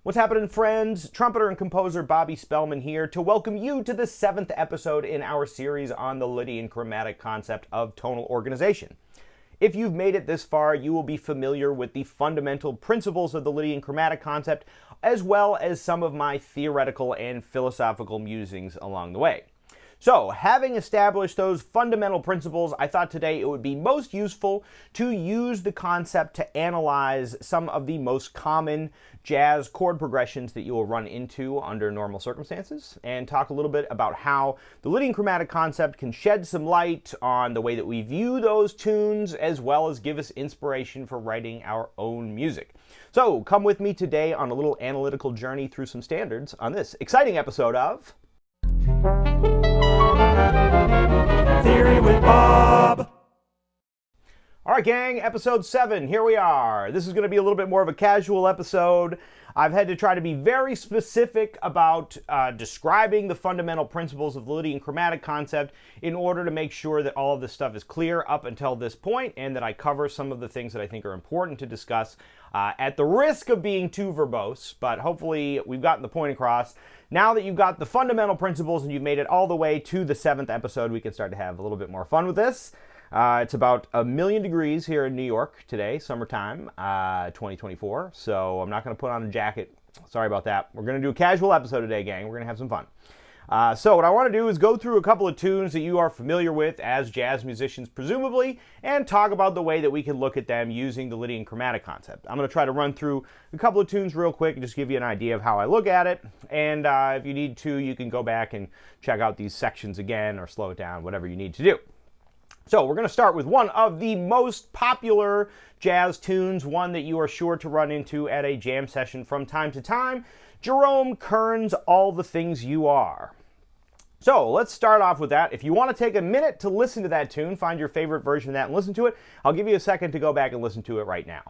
What's happening, friends? Trumpeter and composer Bobby Spellman here to welcome you to the 7th episode in our series on the Lydian Chromatic concept of tonal organization. If you've made it this far, you will be familiar with the fundamental principles of the Lydian Chromatic concept, as well as some of my theoretical and philosophical musings along the way. So, having established those fundamental principles, I thought today it would be most useful to use the concept to analyze some of the most common jazz chord progressions that you will run into under normal circumstances, and talk a little bit about how the Lydian Chromatic concept can shed some light on the way that we view those tunes, as well as give us inspiration for writing our own music. So, come with me today on a little analytical journey through some standards on this exciting episode of Theory with Bob. All right, gang, episode 7, here we are. This is going to be a little bit more of a casual episode. I've had to try to be very specific about describing the fundamental principles of the Lydian Chromatic concept in order to make sure that all of this stuff is clear up until this point, and that I cover some of the things that I think are important to discuss at the risk of being too verbose, but hopefully we've gotten the point across. Now that you've got the fundamental principles and you've made it all the way to the 7th episode, we can start to have a little bit more fun with this. It's about 1,000,000 degrees here in New York today, summertime, 2024, so I'm not going to put on a jacket. Sorry about that. We're going to do a casual episode today, gang. We're going to have some fun. So what I want to do is go through a couple of tunes that you are familiar with as jazz musicians, presumably, and talk about the way that we can look at them using the Lydian Chromatic concept. I'm going to try to run through a couple of tunes real quick and just give you an idea of how I look at it. And if you need to, you can go back and check out these sections again or slow it down, whatever you need to do. So we're going to start with one of the most popular jazz tunes, one that you are sure to run into at a jam session from time to time, Jerome Kern's All the Things You Are. So let's start off with that. If you want to take a minute to listen to that tune, find your favorite version of that and listen to it, I'll give you a second to go back and listen to it right now.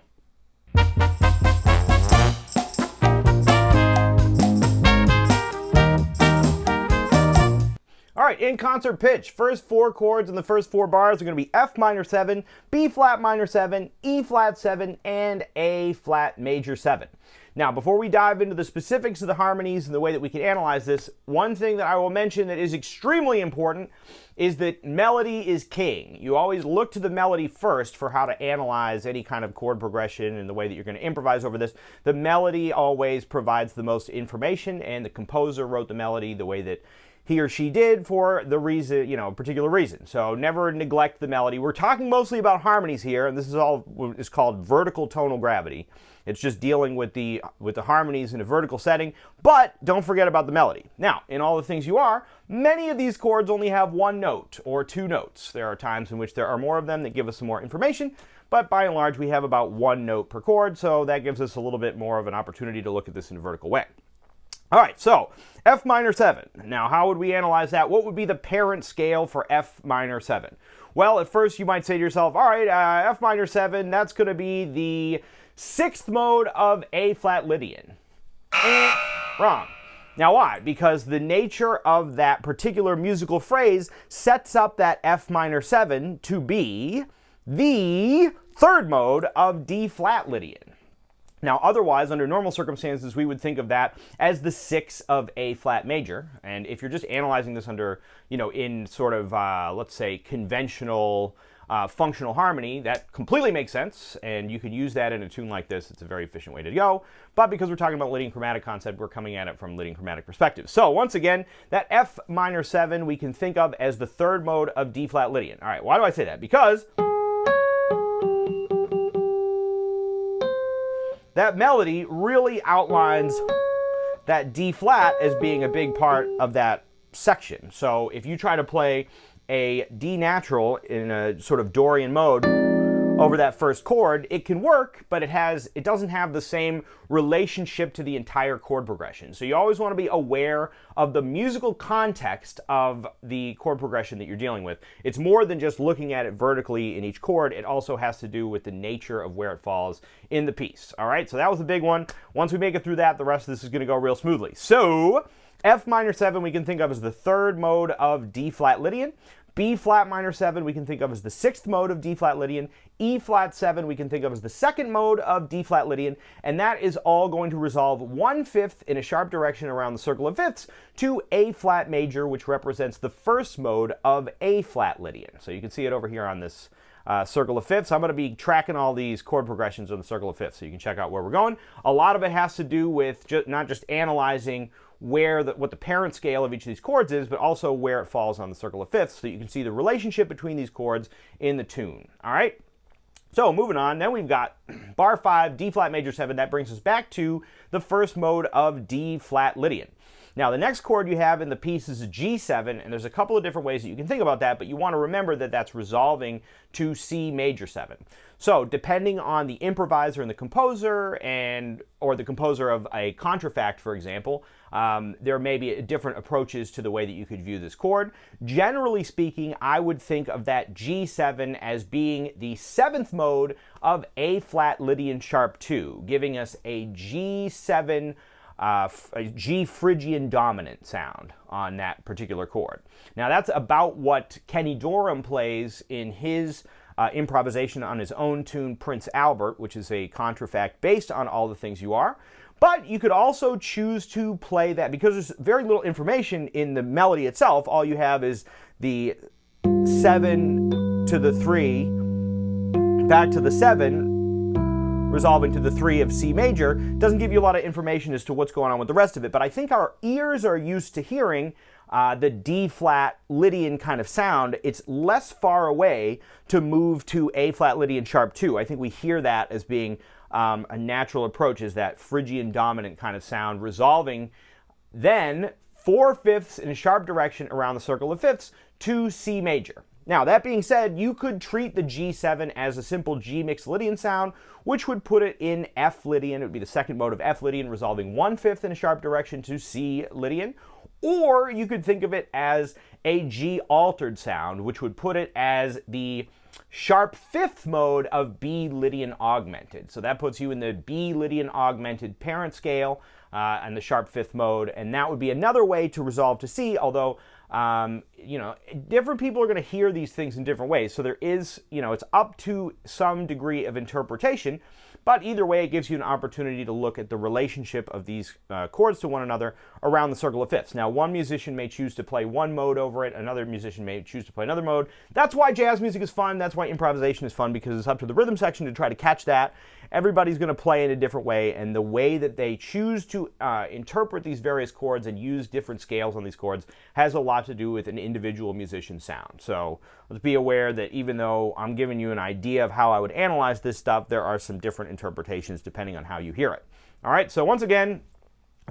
All right, in concert pitch, first 4 chords in the first 4 bars are going to be F minor 7, B flat minor 7, E flat 7, and A flat major 7. Now, before we dive into the specifics of the harmonies and the way that we can analyze this, one thing that I will mention that is extremely important is that melody is king. You always look to the melody first for how to analyze any kind of chord progression and the way that you're going to improvise over this. The melody always provides the most information, and the composer wrote the melody the way that he or she did for the reason, particular reason. So never neglect the melody. We're talking mostly about harmonies here, and this is all is called vertical tonal gravity. It's just dealing with the harmonies in a vertical setting, but don't forget about the melody. Now, in All the Things You Are, many of these chords only have 1 note or 2 notes. There are times in which there are more of them that give us some more information, but by and large we have about 1 note per chord, so that gives us a little bit more of an opportunity to look at this in a vertical way. All right, so F minor 7. Now, how would we analyze that? What would be the parent scale for F minor 7? Well, at first you might say to yourself, all right, F minor 7, that's going to be the 6th mode of A flat Lydian. Wrong. Now, why? Because the nature of that particular musical phrase sets up that F minor 7 to be the 3rd mode of D flat Lydian. Now, otherwise, under normal circumstances, we would think of that as the 6 of A flat major. And if you're just analyzing this under, in sort of, let's say, conventional functional harmony, that completely makes sense. And you could use that in a tune like this. It's a very efficient way to go. But because we're talking about Lydian Chromatic concept, we're coming at it from Lydian Chromatic perspective. So once again, that F minor 7 we can think of as the 3rd mode of D flat Lydian. All right, why do I say that? Because that melody really outlines that D flat as being a big part of that section. So if you try to play a D natural in a sort of Dorian mode over that first chord, it can work, but it doesn't have the same relationship to the entire chord progression. So you always want to be aware of the musical context of the chord progression that you're dealing with. It's more than just looking at it vertically in each chord. It also has to do with the nature of where it falls in the piece. All right, so that was the big one. Once we make it through that, the rest of this is going to go real smoothly. So F minor 7 we can think of as the 3rd mode of D flat Lydian, B flat minor 7 we can think of as the 6th mode of D flat Lydian. E flat 7 we can think of as the 2nd mode of D flat Lydian, and that is all going to resolve 1/5 in a sharp direction around the circle of fifths to A flat major, which represents the 1st mode of A flat Lydian. So you can see it over here on this circle of fifths. I'm going to be tracking all these chord progressions on the circle of fifths, so you can check out where we're going. A lot of it has to do with not just analyzing what the parent scale of each of these chords is, but also where it falls on the circle of fifths, so you can see the relationship between these chords in the tune. All right? So moving on, then we've got bar 5, D flat major 7. That brings us back to the 1st mode of D flat Lydian. Now, the next chord you have in the piece is a G7, and there's a couple of different ways that you can think about that, but you want to remember that that's resolving to C major 7. So, depending on the improviser and the composer, or the composer of a contrafact, for example, there may be different approaches to the way that you could view this chord. Generally speaking, I would think of that G7 as being the 7th mode of A flat Lydian sharp 2, giving us a G7 a G Phrygian dominant sound on that particular chord. Now that's about what Kenny Dorham plays in his improvisation on his own tune Prince Albert, which is a contrafact based on All the Things You Are. But you could also choose to play that, because there's very little information in the melody itself. All you have is the 7 to the 3, back to the 7, resolving to the 3 of C major. Doesn't give you a lot of information as to what's going on with the rest of it, but I think our ears are used to hearing the D flat Lydian kind of sound. It's less far away to move to A flat Lydian sharp 2. I think we hear that as being a natural approach, is that Phrygian dominant kind of sound, resolving then 4/5 in a sharp direction around the circle of fifths to C major. Now, that being said, you could treat the G7 as a simple G mixed Lydian sound, which would put it in F Lydian. It would be the 2nd mode of F Lydian, resolving 1/5 in a sharp direction to C Lydian. Or you could think of it as a G altered sound, which would put it as the sharp 5th mode of B Lydian augmented. So that puts you in the B Lydian augmented parent scale and the sharp 5th mode, and that would be another way to resolve to C, although different people are going to hear these things in different ways. So there is, it's up to some degree of interpretation, but either way, it gives you an opportunity to look at the relationship of these chords to one another around the circle of fifths. Now, one musician may choose to play one mode over it, another musician may choose to play another mode. That's why jazz music is fun, that's why improvisation is fun, because it's up to the rhythm section to try to catch that. Everybody's going to play in a different way, and the way that they choose to interpret these various chords and use different scales on these chords has a lot to do with an individual musician's sound. So let's be aware that even though I'm giving you an idea of how I would analyze this stuff, there are some different interpretations depending on how you hear it. All right, so once again,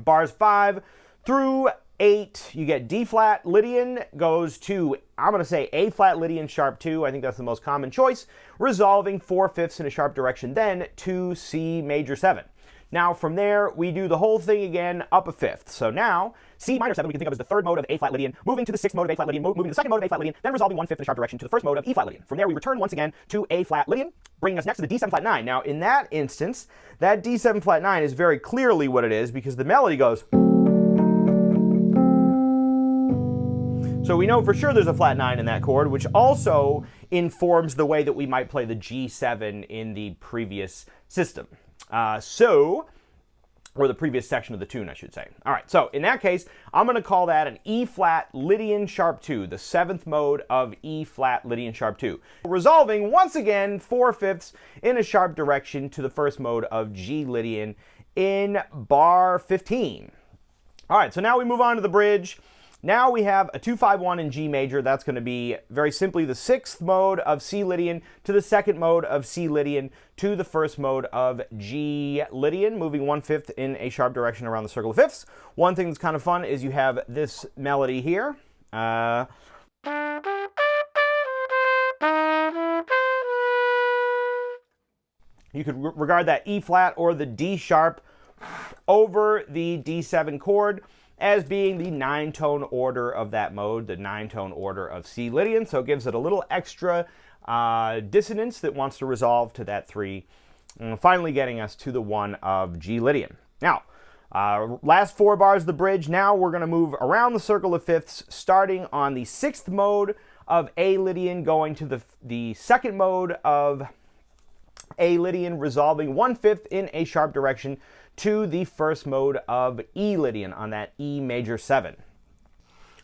bars 5 through 8, you get D flat Lydian goes to, I'm going to say A flat Lydian sharp 2. I think that's the most common choice, resolving 4/5 in a sharp direction, then to C major 7. Now from there, we do the whole thing again up a fifth. So now, C minor 7 we can think of as the 3rd mode of A flat Lydian, moving to the 6th mode of A flat Lydian, moving to the 2nd mode of A flat Lydian, then resolving 1/5 in a sharp direction to the 1st mode of E flat Lydian. From there, we return once again to A flat Lydian, bringing us next to the D7 flat 9. Now in that instance, that D7 flat 9 is very clearly what it is, because the melody goes. So we know for sure there's a flat 9 in that chord, which also informs the way that we might play the G7 in the previous system. Or the previous section of the tune, I should say. All right, so in that case, I'm going to call that an E flat Lydian sharp 2, the 7th mode of E flat Lydian sharp 2, resolving once again 4/5 in a sharp direction to the 1st mode of G Lydian in bar 15. All right, so now we move on to the bridge. Now we have a 2-5-1 in G major. That's going to be very simply the 6th mode of C Lydian to the 2nd mode of C Lydian to the 1st mode of G Lydian, moving 1/5 in a sharp direction around the circle of fifths. One thing that's kind of fun is you have this melody here. You could regard that E flat or the D sharp over the D7 chord as being the 9-tone order of that mode, the 9-tone order of C Lydian. So it gives it a little extra dissonance that wants to resolve to that 3, finally getting us to the 1 of G Lydian. Now, last 4 bars of the bridge. Now we're going to move around the circle of fifths, starting on the 6th mode of A Lydian going to the second mode of A Lydian, resolving 1/5 in a sharp direction to the first mode of E Lydian on that E major 7.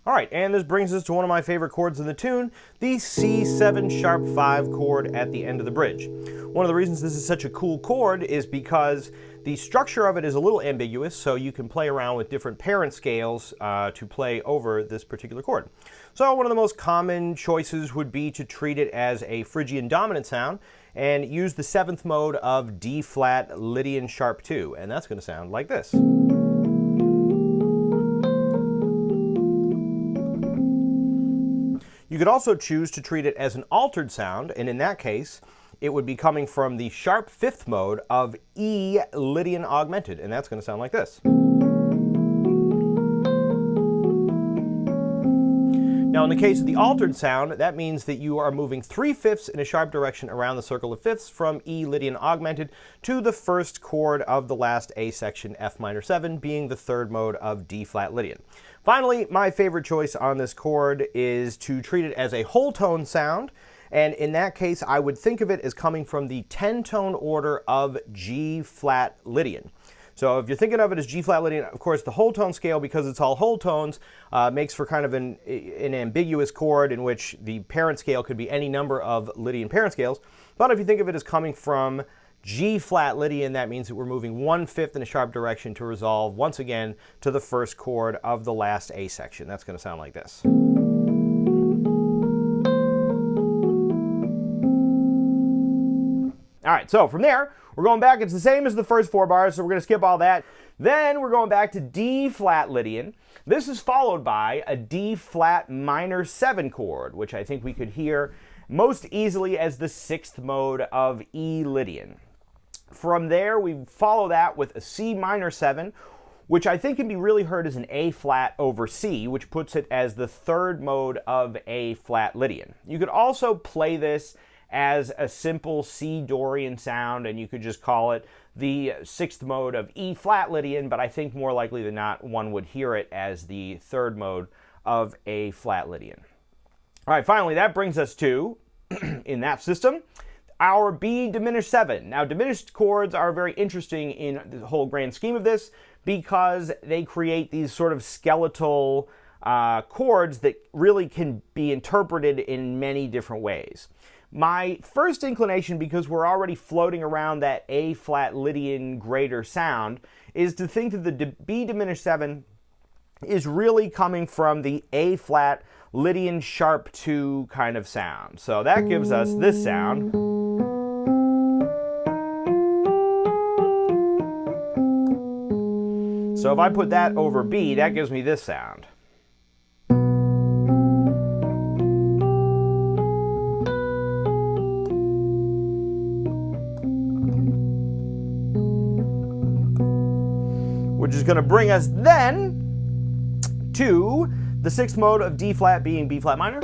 All right, and this brings us to one of my favorite chords in the tune, the C7 sharp 5 chord at the end of the bridge. One of the reasons this is such a cool chord is because the structure of it is a little ambiguous, so you can play around with different parent scales to play over this particular chord. So one of the most common choices would be to treat it as a Phrygian dominant sound and use the 7th mode of D flat Lydian sharp 2, and that's going to sound like this. You could also choose to treat it as an altered sound, and in that case, it would be coming from the sharp 5th mode of E Lydian augmented, and that's going to sound like this. Now, in the case of the altered sound, that means that you are moving 3/5 in a sharp direction around the circle of fifths from E Lydian augmented to the first chord of the last A section, F minor 7, being the 3rd mode of D flat Lydian. Finally, my favorite choice on this chord is to treat it as a whole tone sound, and in that case, I would think of it as coming from the 10-tone order of G flat Lydian. So if you're thinking of it as G flat Lydian, of course, the whole tone scale, because it's all whole tones, makes for kind of an ambiguous chord in which the parent scale could be any number of Lydian parent scales. But if you think of it as coming from G flat Lydian, that means that we're moving 1/5 in a sharp direction to resolve once again to the first chord of the last A section. That's going to sound like this. All right, so from there, we're going back. It's the same as the first 4 bars, so we're going to skip all that. Then we're going back to D flat Lydian. This is followed by a D flat minor 7 chord, which I think we could hear most easily as the 6th mode of E Lydian. From there, we follow that with a C minor 7, which I think can be really heard as an A flat over C, which puts it as the 3rd mode of A flat Lydian. You could also play this as a simple C Dorian sound, and you could just call it the 6th mode of E flat Lydian, but I think more likely than not one would hear it as the 3rd mode of A flat Lydian. All right, finally, that brings us to, in that system, our B diminished 7. Now, diminished chords are very interesting in the whole grand scheme of this because they create these sort of skeletal chords that really can be interpreted in many different ways. My first inclination, because we're already floating around that A flat Lydian greater sound, is to think that the B diminished 7 is really coming from the A flat Lydian sharp 2 kind of sound. So that gives us this sound. So if I put that over B, that gives me this sound. Which is going to bring us then to the 6th mode of D flat being B flat minor,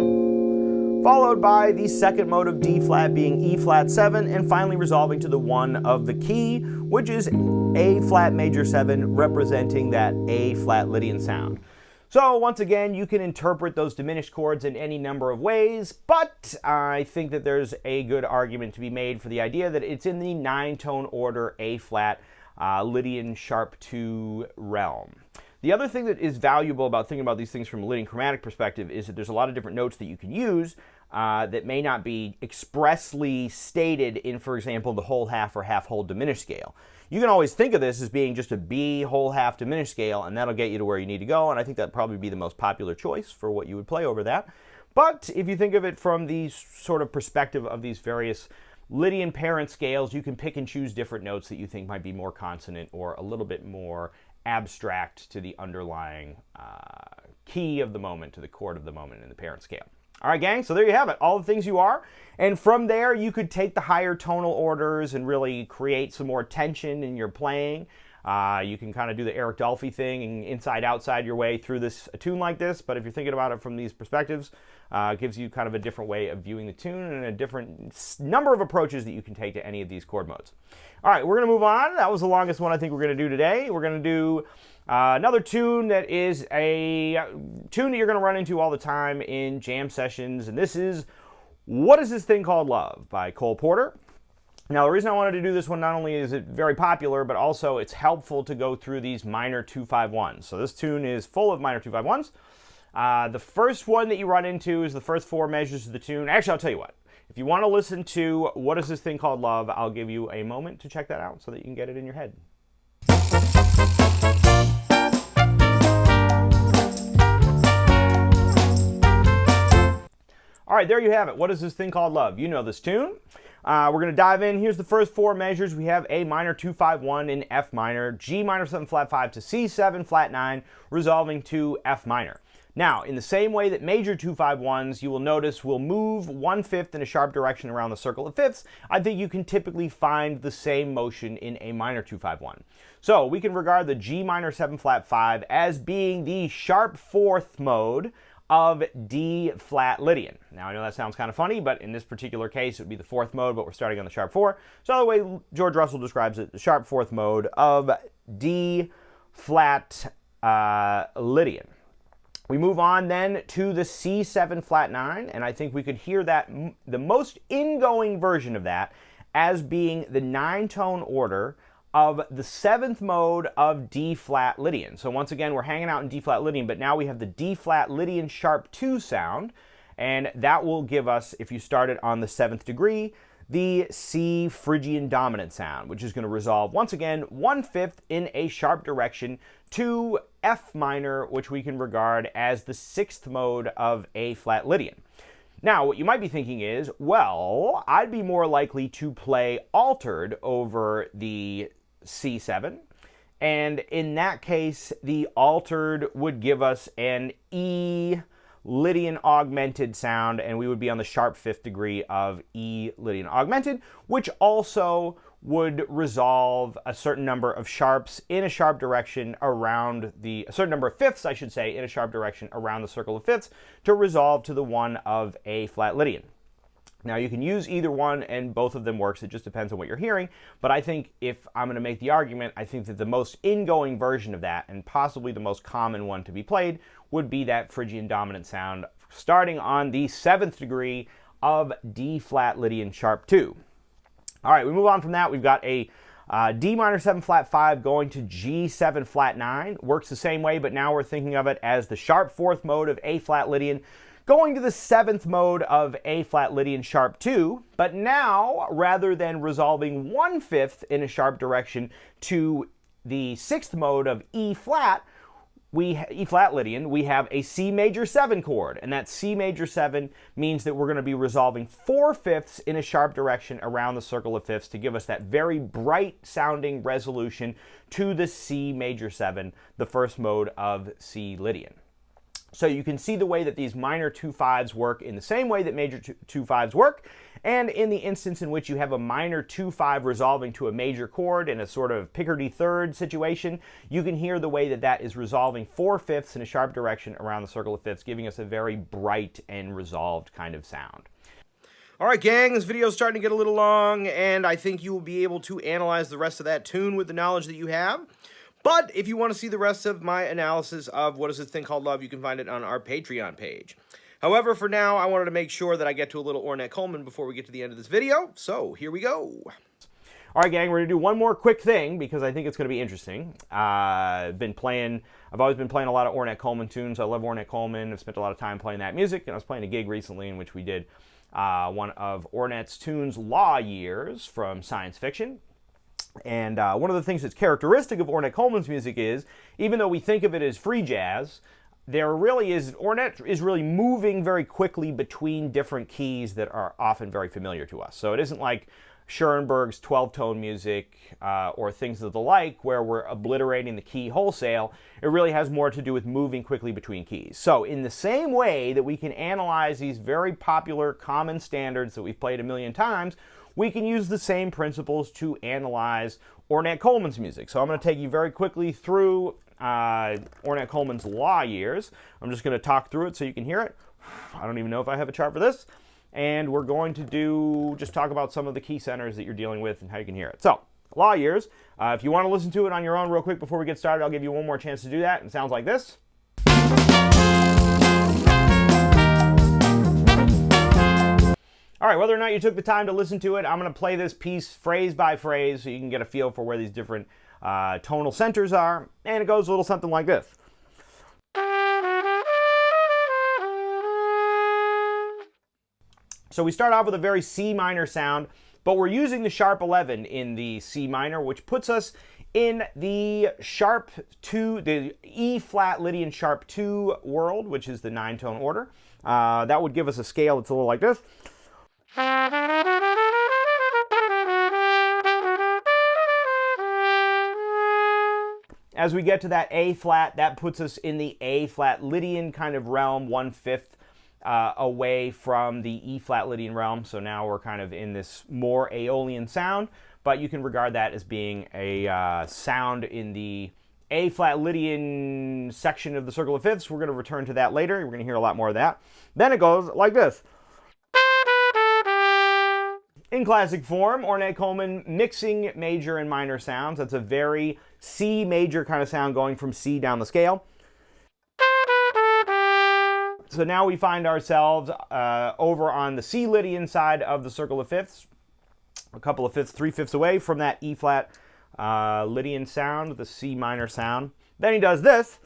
followed by the 2nd mode of D flat being E flat 7, and finally resolving to the 1 of the key, which is A flat major 7, representing that A flat Lydian sound. So once again, you can interpret those diminished chords in any number of ways, but I think that there's a good argument to be made for the idea that it's in the 9-tone order A flat Lydian sharp 2 realm. The other thing that is valuable about thinking about these things from a Lydian chromatic perspective is that there's a lot of different notes that you can use that may not be expressly stated in, for example, the whole half or half whole diminished scale. You can always think of this as being just a B whole half diminished scale, and that'll get you to where you need to go, and I think that'd probably be the most popular choice for what you would play over that. But if you think of it from the sort of perspective of these various Lydian parent scales, you can pick and choose different notes that you think might be more consonant or a little bit more abstract to the underlying key of the moment, to the chord of the moment in the parent scale. All right, gang, so there you have it, all the things you are. And from there, you could take the higher tonal orders and really create some more tension in your playing. You can kind of do the Eric Dolphy thing and inside-outside your way through a tune like this, but if you're thinking about it from these perspectives, it gives you kind of a different way of viewing the tune and a different number of approaches that you can take to any of these chord modes. All right, we're going to move on. That was the longest one I think we're going to do today. We're going to do Another tune that is a tune that you're going to run into all the time in jam sessions, and this is What Is This Thing Called Love by Cole Porter. Now, the reason I wanted to do this one, not only is it very popular, but also it's helpful to go through these minor 2-5-1s. So this tune is full of minor 2-5-1s. The first one that you run into is the first 4 measures of the tune. Actually, I'll tell you what. If you want to listen to What Is This Thing Called Love, I'll give you a moment to check that out so that you can get it in your head. All right, there you have it. What is this thing called love? You know this tune. We're going to dive in. Here's the first 4 measures. We have A minor 2-5-1 in F minor, G minor 7 flat 5 to C7 flat 9, resolving to F minor. Now, in the same way that major 2-5-1s, you will notice will move 1/5 in a sharp direction around the circle of fifths, I think you can typically find the same motion in a minor 2-5-1. So we can regard the G minor 7 flat 5 as being the sharp 4th mode of D flat Lydian. Now, I know that sounds kind of funny, but in this particular case, it would be the 4th mode, but we're starting on the sharp 4. So the way George Russell describes it, the sharp 4th mode of D flat Lydian. We move on then to the C7 flat 9, and I think we could hear that the most ingoing version of that as being the 9-tone order of the 7th mode of D flat Lydian. So once again, we're hanging out in D flat Lydian, but now we have the D flat Lydian sharp 2 sound, and that will give us, if you start it on the 7th degree, the C Phrygian dominant sound, which is going to resolve once again 1/5 in a sharp direction to F minor, which we can regard as the 6th mode of A flat Lydian. Now, what you might be thinking is, well, I'd be more likely to play altered over the C7, and in that case, the altered would give us an E Lydian augmented sound, and we would be on the sharp 5th degree of E Lydian augmented, which also would resolve a certain number of sharps in a sharp direction around a certain number of fifths, I should say, in a sharp direction around the circle of fifths to resolve to the one of A flat Lydian. Now, you can use either one, and both of them works. It just depends on what you're hearing. But I think if I'm going to make the argument, I think that the most ingoing version of that, and possibly the most common one to be played, would be that Phrygian dominant sound starting on the 7th degree of D flat Lydian sharp 2. All right, we move on from that. We've got a D minor 7 flat 5 going to G7 flat 9. Works the same way, but now we're thinking of it as the sharp 4th mode of A flat Lydian, going to the 7th mode of A flat Lydian sharp 2, but now, rather than resolving 1/5 in a sharp direction to the 6th mode of E flat Lydian, we have a C major 7 chord, and that C major 7 means that we're going to be resolving 4/5 in a sharp direction around the circle of fifths to give us that very bright sounding resolution to the C major 7, the 1st mode of C Lydian. So you can see the way that these minor 2-5s work in the same way that major 2-5s work, and in the instance in which you have a minor 2-5 resolving to a major chord in a sort of Picardy third situation, you can hear the way that that is resolving 4/5 in a sharp direction around the circle of fifths, giving us a very bright and resolved kind of sound. All right, gang, this video is starting to get a little long, and I think you will be able to analyze the rest of that tune with the knowledge that you have. But if you want to see the rest of my analysis of What Is This Thing Called Love, you can find it on our Patreon page. However, for now, I wanted to make sure that I get to a little Ornette Coleman before we get to the end of this video, so here we go. All right, gang, we're going to do one more quick thing because I think it's going to be interesting. I've always been playing a lot of Ornette Coleman tunes. I love Ornette Coleman. I've spent a lot of time playing that music, and I was playing a gig recently in which we did one of Ornette's tunes, Law Years, from Science Fiction. And one of the things that's characteristic of Ornette Coleman's music is, even though we think of it as free jazz, Ornette is really moving very quickly between different keys that are often very familiar to us. So it isn't like Schoenberg's 12-tone music or things of the like, where we're obliterating the key wholesale. It really has more to do with moving quickly between keys. So in the same way that we can analyze these very popular common standards that we've played a million times, we can use the same principles to analyze Ornette Coleman's music. So I'm going to take you very quickly through Ornette Coleman's Law Years. I'm just going to talk through it so you can hear it. I don't even know if I have a chart for this. And we're going to just talk about some of the key centers that you're dealing with and how you can hear it. So law years. If you want to listen to it on your own real quick before we get started, I'll give you one more chance to do that. It sounds like this. All right, whether or not you took the time to listen to it, I'm going to play this piece phrase by phrase so you can get a feel for where these different tonal centers are. And it goes a little something like this. So we start off with a very C minor sound, but we're using the sharp 11 in the C minor, which puts us in the sharp 2, the E flat Lydian sharp 2 world, which is the 9-tone order. That would give us a scale that's a little like this. As we get to that A flat, that puts us in the A flat Lydian kind of realm, 1/5 away from the E flat Lydian realm. So now we're kind of in this more Aeolian sound, but you can regard that as being a sound in the A flat Lydian section of the circle of fifths. We're going to return to that later. We're going to hear a lot more of that. Then it goes like this. In classic form, Ornette Coleman mixing major and minor sounds. That's a very C major kind of sound going from C down the scale. So now we find ourselves over on the C Lydian side of the circle of fifths, a couple of fifths, 3/5 away from that E flat Lydian sound, the C minor sound. Then he does this.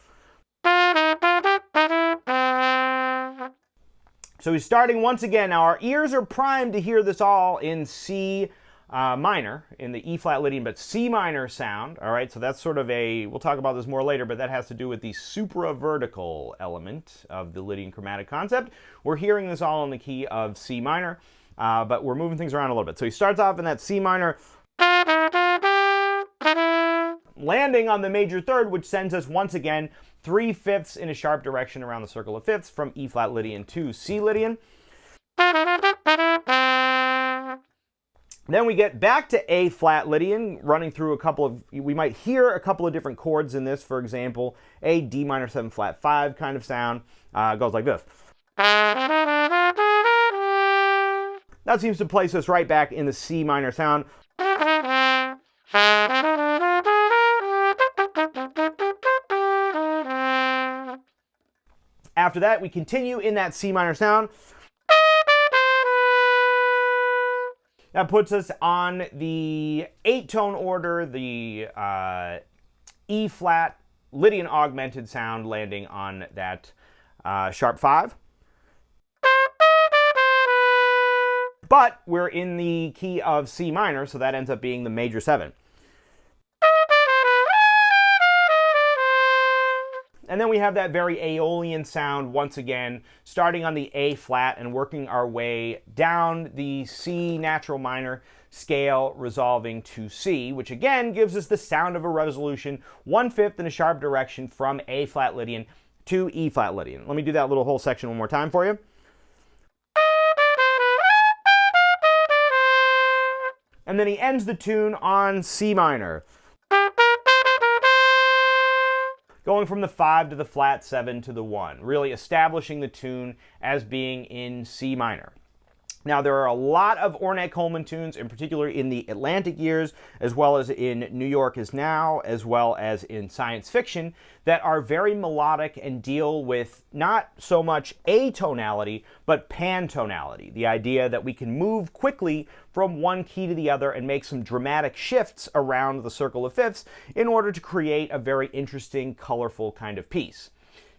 So he's starting once again. Now our ears are primed to hear this all in C minor, in the E flat Lydian, but C minor sound. All right, so that's sort of we'll talk about this more later, but that has to do with the supravertical element of the Lydian chromatic concept. We're hearing this all in the key of C minor, but we're moving things around a little bit. So he starts off in that C minor, landing on the major third, which sends us once again 3/5 in a sharp direction around the circle of fifths from E flat Lydian to C Lydian. Then we get back to A flat Lydian, running through a couple of, we might hear a couple of different chords in this. For example, a D minor 7 flat 5 kind of sound. Goes like this. That seems to place us right back in the C minor sound. After that, we continue in that C minor sound. That puts us on the 8-tone order, the E flat Lydian augmented sound, landing on that sharp 5. But we're in the key of C minor, so that ends up being the major 7. And then we have that very Aeolian sound once again, starting on the A flat and working our way down the C natural minor scale, resolving to C, which again gives us the sound of a resolution, 1/5 in a sharp direction from A flat Lydian to E flat Lydian. Let me do that little whole section one more time for you. And then he ends the tune on C minor, going from the 5 to the flat 7 to the 1, really establishing the tune as being in C minor. Now, there are a lot of Ornette Coleman tunes, in particular in the Atlantic years, as well as in New York Is Now, as well as in science fiction, that are very melodic and deal with not so much atonality, but pantonality. The idea that we can move quickly from one key to the other and make some dramatic shifts around the circle of fifths in order to create a very interesting, colorful kind of piece.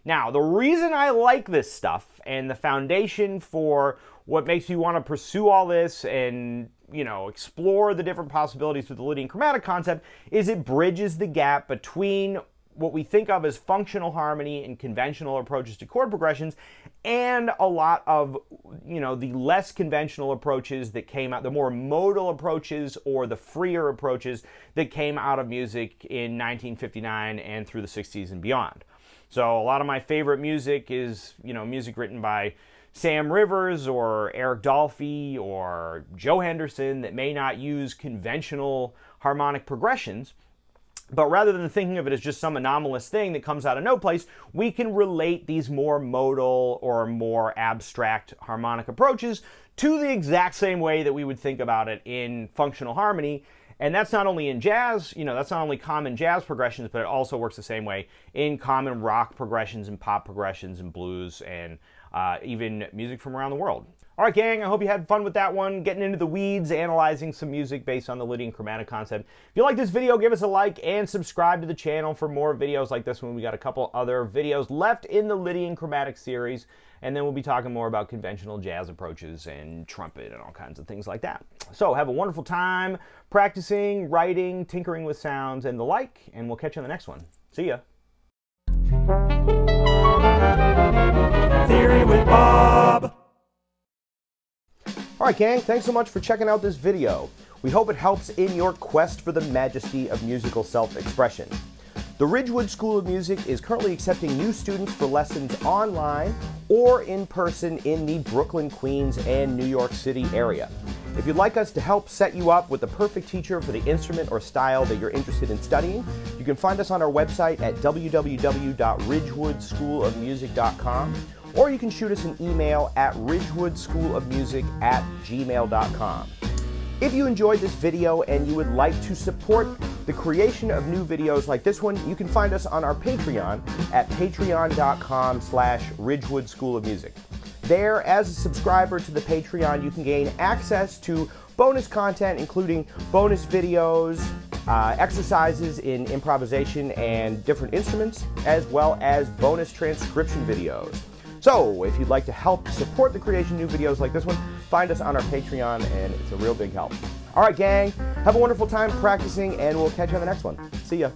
Now, the reason I like this stuff and the foundation for what makes you want to pursue all this and, explore the different possibilities with the Lydian chromatic concept is it bridges the gap between what we think of as functional harmony and conventional approaches to chord progressions and a lot of, the less conventional approaches that came out, the more modal approaches or the freer approaches that came out of music in 1959 and through the 60s and beyond. So a lot of my favorite music is, music written by Sam Rivers or Eric Dolphy or Joe Henderson that may not use conventional harmonic progressions. But rather than thinking of it as just some anomalous thing that comes out of no place, we can relate these more modal or more abstract harmonic approaches to the exact same way that we would think about it in functional harmony And that's not only in jazz, that's not only common jazz progressions, but it also works the same way in common rock progressions and pop progressions and blues and even music from around the world. All right, gang, I hope you had fun with that one, getting into the weeds, analyzing some music based on the Lydian Chromatic concept. If you like this video, give us a like and subscribe to the channel for more videos like this one. We got a couple other videos left in the Lydian Chromatic series, and then we'll be talking more about conventional jazz approaches and trumpet and all kinds of things like that. So have a wonderful time practicing, writing, tinkering with sounds, and the like, and we'll catch you on the next one. See ya. Theory with Bob. All right, gang, thanks so much for checking out this video. We hope it helps in your quest for the majesty of musical self-expression. The Ridgewood School of Music is currently accepting new students for lessons online or in person in the Brooklyn, Queens, and New York City area. If you'd like us to help set you up with the perfect teacher for the instrument or style that you're interested in studying, you can find us on our website at www.ridgewoodschoolofmusic.com, or you can shoot us an email at ridgewoodschoolofmusic@gmail.com. If you enjoyed this video and you would like to support the creation of new videos like this one, you can find us on our Patreon at patreon.com/ridgewoodschoolofmusic. There, as a subscriber to the Patreon, you can gain access to bonus content, including bonus videos, exercises in improvisation and different instruments, as well as bonus transcription videos. So, if you'd like to help support the creation of new videos like this one, find us on our Patreon, and it's a real big help. All right, gang, have a wonderful time practicing, and we'll catch you on the next one. See ya.